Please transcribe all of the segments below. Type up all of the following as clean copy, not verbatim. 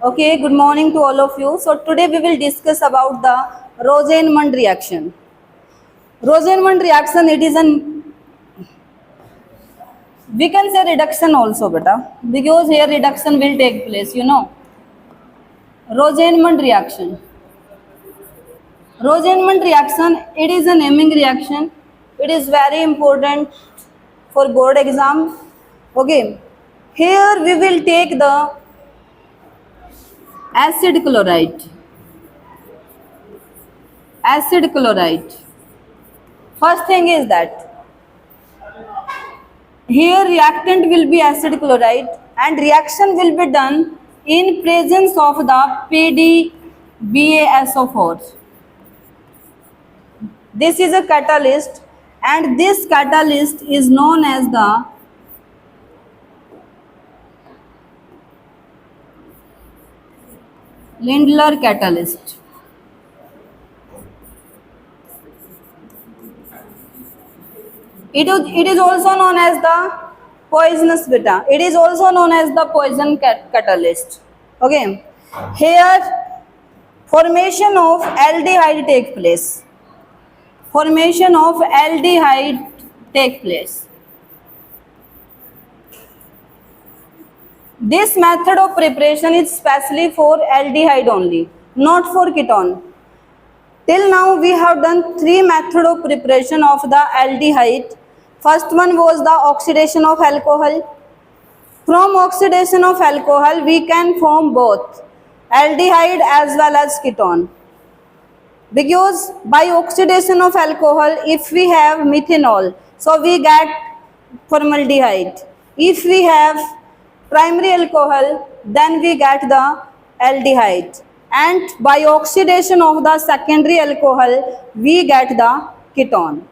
Okay, good morning to all of you. So today we will discuss about the Rosenmund reaction. Rosenmund reaction, it is an, we can say reduction also, beta, because here reduction will take place, Rosenmund reaction. Rosenmund reaction, it is a naming reaction. It is very important for board exam. Okay, here we will take the acid chloride. Acid chloride. First thing is that here reactant will be acid chloride and reaction will be done in presence of the PDBaSO4. This is a catalyst and this catalyst is known as the Lindlar catalyst. It is also known as the poisonous beta. It is also known as the poison catalyst. Okay. Here formation of aldehyde take place. Formation of aldehyde take place. This method of preparation is specially for aldehyde only, not for ketone. Till now we have done three methods of preparation of the aldehyde. First one was the oxidation of alcohol. From oxidation of alcohol we can form both aldehyde as well as ketone. Because by oxidation of alcohol, if we have methanol, so we get formaldehyde. If we have primary alcohol, then we get the aldehyde. And by oxidation of the secondary alcohol, we get the ketone.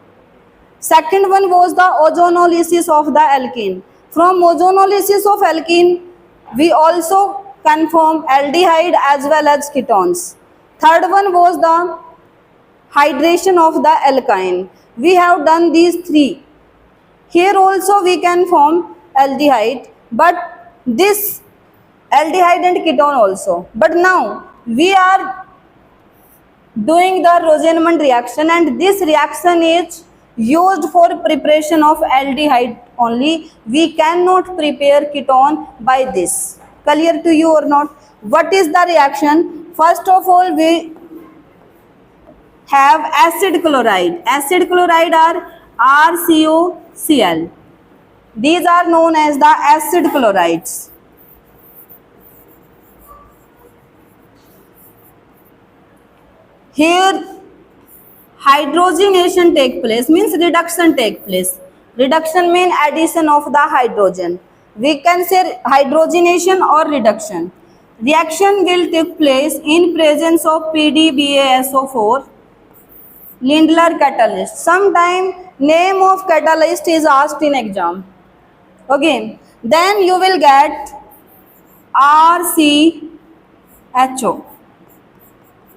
Second one was the ozonolysis of the alkene. From ozonolysis of alkene, we also can form aldehyde as well as ketones. Third one was the hydration of the alkyne. We have done these three. Here also we can form aldehyde, but this aldehyde and ketone also. But now we are doing the Rosenmund reaction and this reaction is used for preparation of aldehyde only. We cannot prepare ketone by this. Clear to you or not? What is the reaction? First of all, we have acid chloride. Acid chloride are RCOCl. These are known as the acid chlorides. Here hydrogenation take place, means reduction take place. Reduction means addition of the hydrogen. We can say hydrogenation or reduction. Reaction will take place in presence of PDBaSO4, Lindlar catalyst. Sometime name of catalyst is asked in exam. Okay, then you will get RCHO.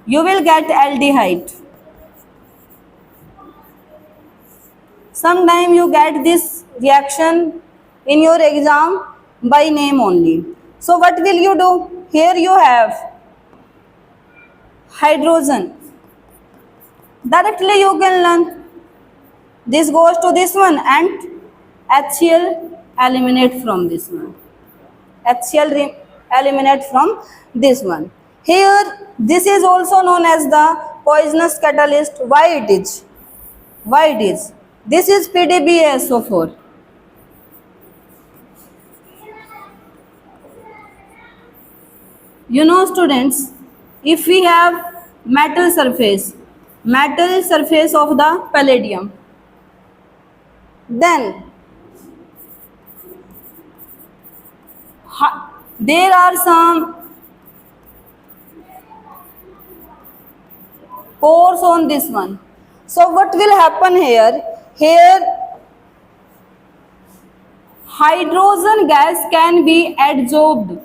You will get aldehyde. Sometime you get this reaction in your exam by name only. So what will you do? Here you have hydrogen. Directly you can learn. This goes to this one and HCl eliminate from this one. HCl eliminate from this one. Here this is also known as the poisonous catalyst. Why it is? Why it is? This is PDBaSO4. You know students, if we have metal surface of the palladium, then there are some pores on this one. So what will happen here? Here hydrogen gas can be adsorbed.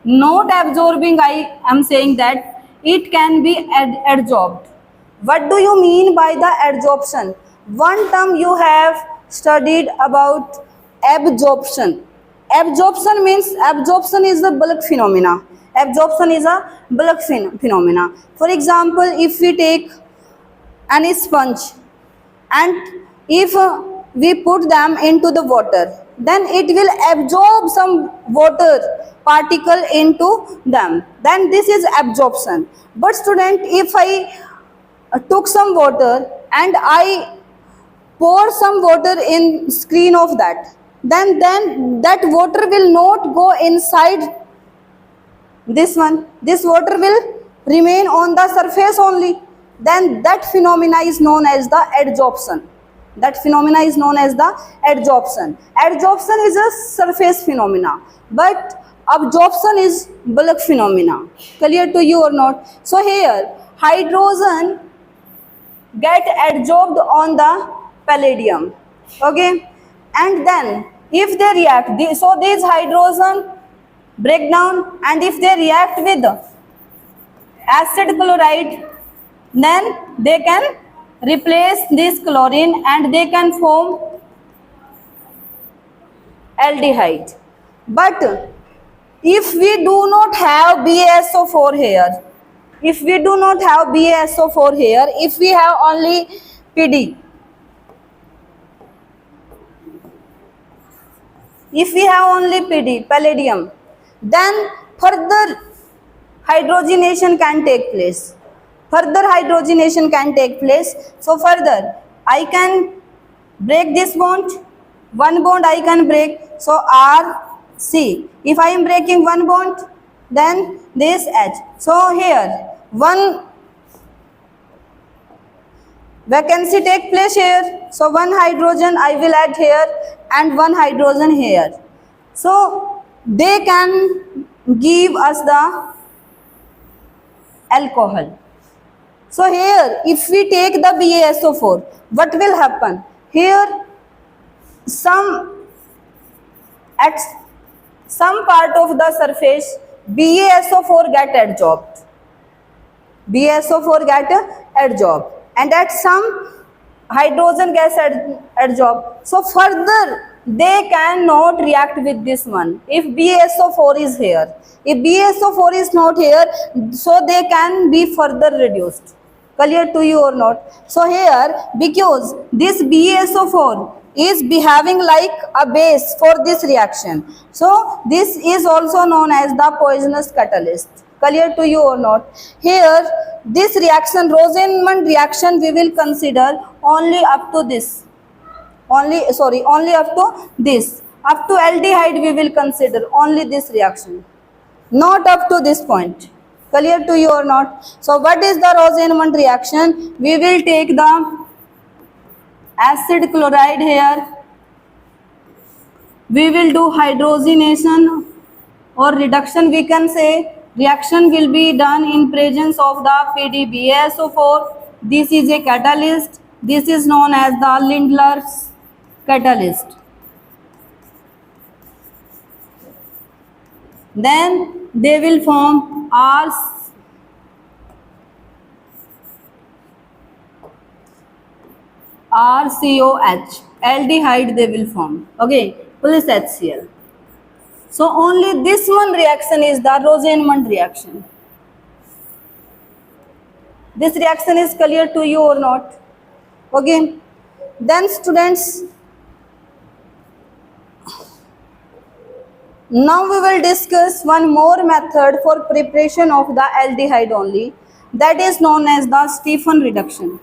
Not absorbing, I am saying that it can be adsorbed. What do you mean by the adsorption? One term you have studied about absorption. Absorption means absorption is the bulk phenomena. Absorption is a bulk phenomena. For example, if we take any sponge and if we put them into the water, then it will absorb some water particle into them, then this is absorption. But student, if I took some water and I pour some water in screen of that, then that water will not go inside this one. This water will remain on the surface only. Then that phenomena is known as the adsorption. That phenomena is known as the adsorption. Adsorption is a surface phenomena, but absorption is bulk phenomena. Clear to you or not? So here hydrogen get adsorbed on the palladium, okay, and then if they react, so these hydrogen break down, and if they react with acid chloride, then they can replace this chlorine and they can form aldehyde. But if we do not have BaSO4 here, if we do not have BaSO4 here, if we have only PD, if we have only PD, palladium, then further hydrogenation can take place. Further hydrogenation can take place. So further I can break this bond. One bond I can break. So RC. If I am breaking one bond, then this H. So here one vacancy take place here. So one hydrogen I will add here and one hydrogen here. So they can give us the alcohol. So here if we take the BaSO4, what will happen? Here at some part of the surface BaSO4 get adsorbed. BaSO4 get adsorbed, and at some hydrogen gets adsorbed. So further they cannot react with this one if BaSO4 is here. If BaSO4 is not here, so they can be further reduced. Clear to you or not? So here, because this BaSO4 is behaving like a base for this reaction, so this is also known as the poisonous catalyst. Clear to you or not? Here this reaction, Rosenmund reaction, we will consider only up to this. Only up to this. Up to aldehyde we will consider only this reaction, not up to this point. Clear to you or not? So what is the Rosenmund reaction? We will take the acid chloride here. We will do hydrogenation or reduction, we can say. Reaction will be done in presence of the PDBaSO4. This is a catalyst. This is known as the Lindlar's catalyst. Then they will form RCOH. Aldehyde they will form. Okay, plus HCl. So only this one reaction is the Rosenmund reaction. This reaction is clear to you or not? Okay. Then students, now we will discuss one more method for preparation of the aldehyde only, that is known as the Stephan reduction.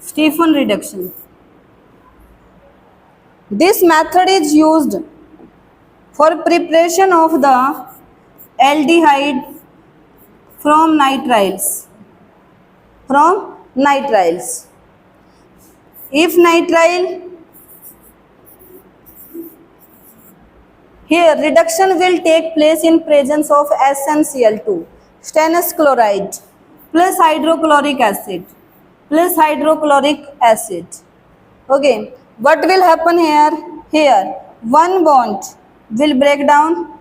Stephan reduction. This method is used for preparation of the aldehyde from nitriles. If nitrile, here reduction will take place in presence of SnCl2, stannous chloride, plus hydrochloric acid, Okay, what will happen here? Here one bond will break down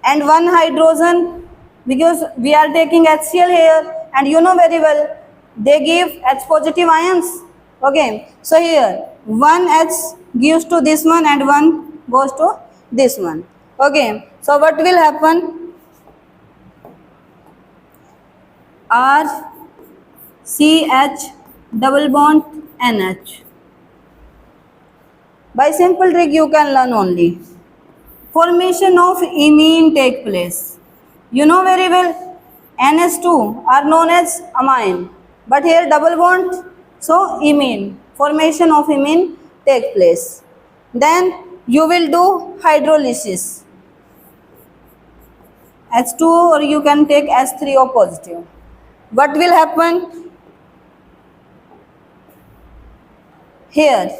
and one hydrogen, because we are taking HCl here and you know very well they give H positive ions. Okay, so here one H gives to this one and one goes to this one. Okay, so what will happen? R CH double bond NH. By simple trick you can learn only. Formation of imine take place. You know very well NH2 are known as amine, but here double bond, so imine. Formation of imine take place. Then you will do hydrolysis. H2 or you can take H3O positive. What will happen? Here,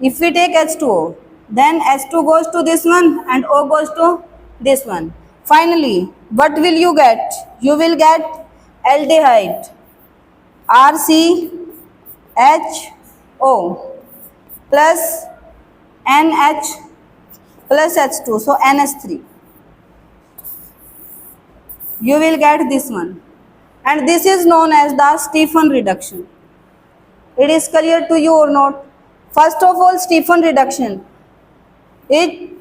if we take H2O, then H2 goes to this one and O goes to this one. Finally, what will you get? You will get aldehyde RCHO plus NH plus H2, so NH3. You will get this one, and this is known as the Stephan reduction. It is clear to you or not? First of all, Stephan reduction, it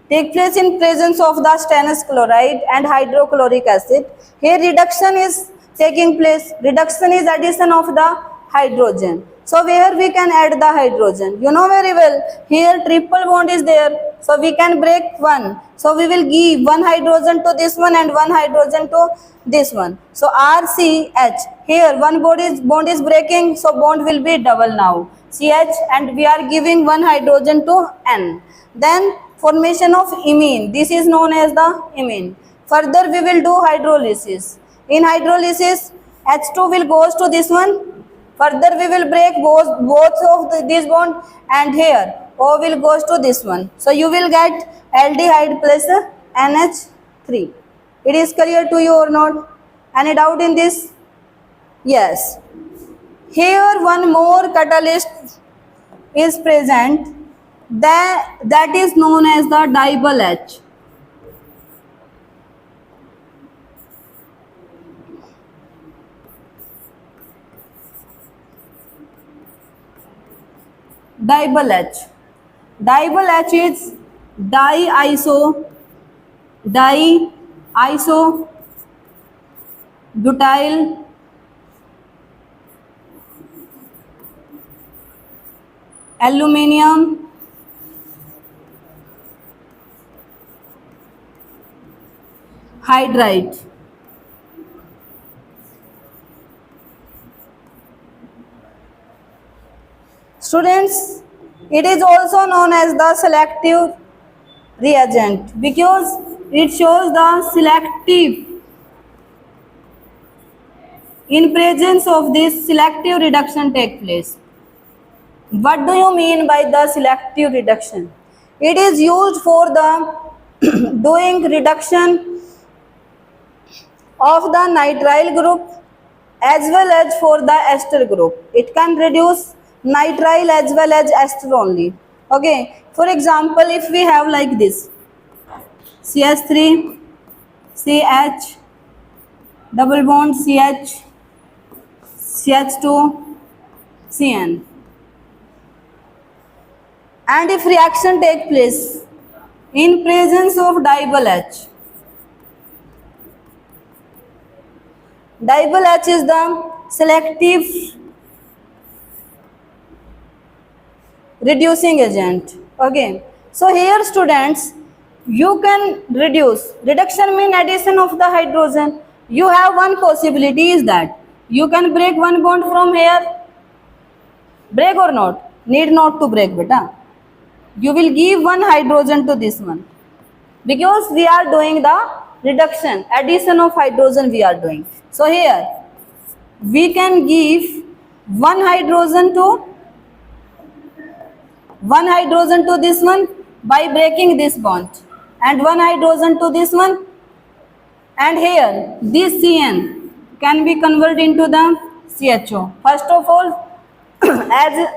takes place in presence of the stannous chloride and hydrochloric acid. Here reduction is taking place. Reduction is addition of the hydrogen. So where we can add the hydrogen? You know very well, here triple bond is there. So we can break one. So we will give one hydrogen to this one and one hydrogen to this one. So RCH. Here one bond is breaking. So bond will be double now. CH, and we are giving one hydrogen to N. Then formation of imine. This is known as the imine. Further we will do hydrolysis. In hydrolysis, H2 will goes to this one. Further we will break both of this bond, and here O will goes to this one. So you will get aldehyde plus NH3. It is clear to you or not? Any doubt in this? Yes. Here one more catalyst is present, that is known as the diol H. Diol H. Diol H is diisobutyl aluminium hydride. Students, it is also known as the selective reagent because it shows the selective. In presence of this, selective reduction take place. What do you mean by the selective reduction? It is used for the doing reduction of the nitrile group as well as for the ester group. It can reduce nitrile as well as ester only. Okay, for example, if we have like this CH3 CH double bond CH CH2 CN, and if reaction take place in presence of diol H, diol H is the selective reducing agent. Okay, so here students, you can reduce. Reduction mean addition of the hydrogen. You have one possibility is that you can break one bond from here. Break or not? Need not to break, beta. You will give one hydrogen to this one because we are doing the reduction, addition of hydrogen we are doing. So here we can give one hydrogen to this one by breaking this bond, and one hydrogen to this one, and here this CN can be converted into the CHO. First of all, as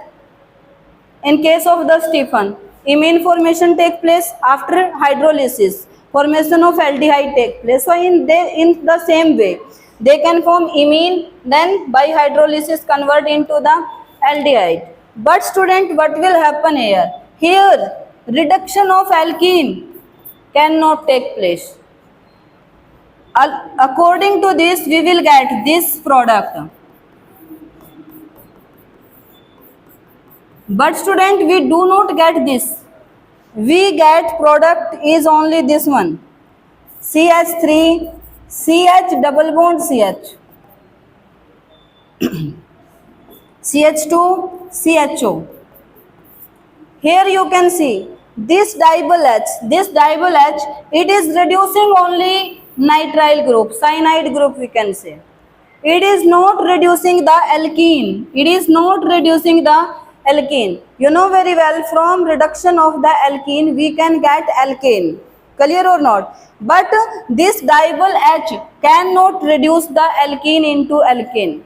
in case of the Stephan, imine formation take place after hydrolysis, formation of aldehyde take place. So in the same way, They can form imine, then by hydrolysis convert into the aldehyde. But student, what will happen here? Here, reduction of alkene cannot take place. According to this, we will get this product. But student, we do not get this. We get product is only this one. CH3, CH double bond CH. CH2, CHO. Here you can see this dibyl H, it is reducing only nitrile group, cyanide group we can say. It is not reducing the alkene. It is not reducing the alkene. You know very well, from reduction of the alkene we can get alkane. Clear or not? But this dibyl H cannot reduce the alkene into alkane.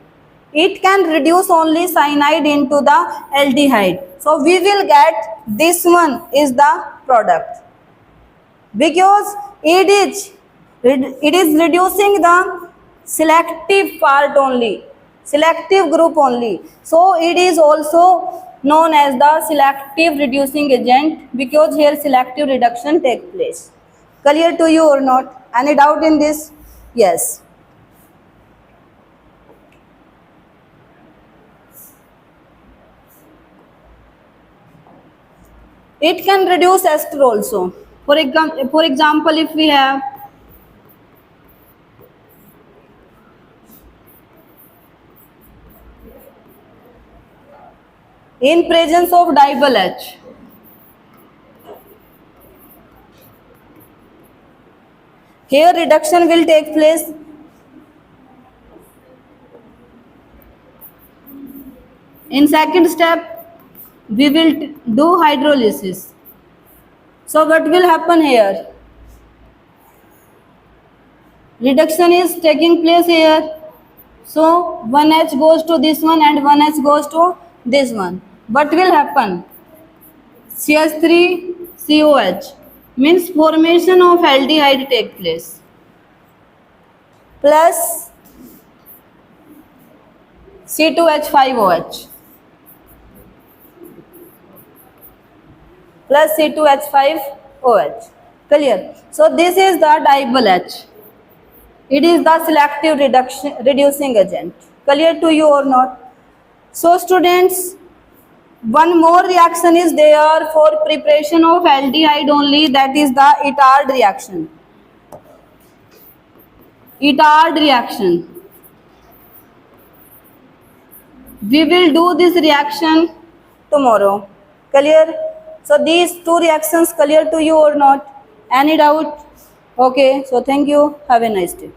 It can reduce only cyanide into the aldehyde. So we will get this one is the product, because it is reducing the selective part only, selective group only. So it is also known as the selective reducing agent, because here selective reduction takes place. Clear to you or not? Any doubt in this? Yes. It can reduce ester also. For example, if we have in presence of dibyl H, here reduction will take place. In second step, we will do hydrolysis. So what will happen here? Reduction is taking place here. So 1H goes to this one and 1H goes to this one. What will happen? CH3COH means formation of aldehyde take place. Plus C2H5OH. Plus C2H5OH. Clear? So this is the dibyl H. It is the selective reducing agent. Clear to you or not? So students, one more reaction is there for preparation of aldehyde only, that is the Itard reaction. Itard reaction. We will do this reaction tomorrow. Clear? So these two reactions clear to you or not? Any doubt? Okay, so thank you. Have a nice day.